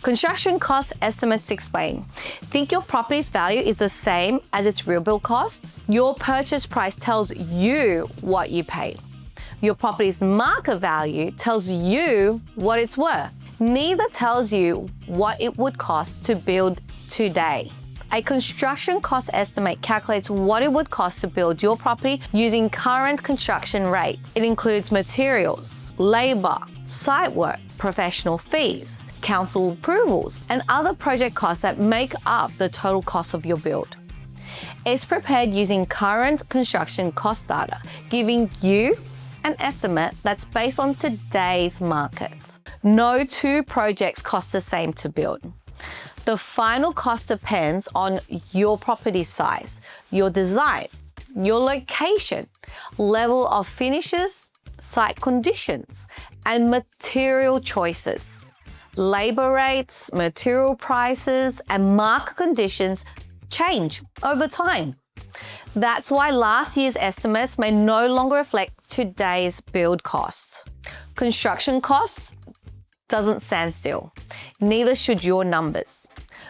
Construction cost estimates explain. Think your property's value is the same as its real build cost? Your purchase price tells you what you paid. Your property's market value tells you what it's worth. Neither tells you what it would cost to build today. A construction cost estimate calculates what it would cost to build your property using current construction rate. It includes materials, labor, site work, professional fees, council approvals, and other project costs that make up the total cost of your build. It's prepared using current construction cost data, giving you an estimate that's based on today's market. No two projects cost the same to build. The final cost depends on your property size, your design, your location, level of finishes, site conditions, and material choices. Labor rates, material prices, and market conditions change over time. That's why last year's estimates may no longer reflect today's build costs. Construction costs doesn't stand still. Neither should your numbers.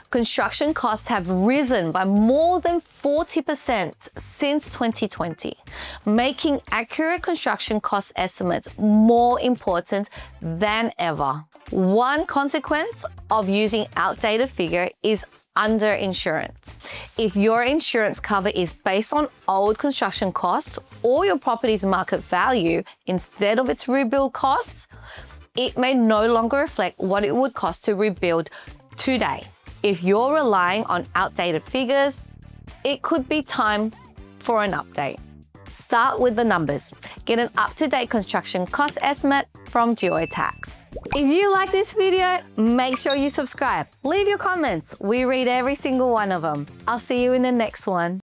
Construction costs have risen by more than 40% since 2020, making accurate construction cost estimates more important than ever. One consequence of using outdated figure is underinsurance. If your insurance cover is based on old construction costs or your property's market value instead of its rebuild costs, it may no longer reflect what it would cost to rebuild today. If you're relying on outdated figures, it could be time for an update. Start with the numbers. Get an up-to-date construction cost estimate from Tax. If you like this video, make sure you subscribe. Leave your comments. We read every single one of them. I'll see you in the next one.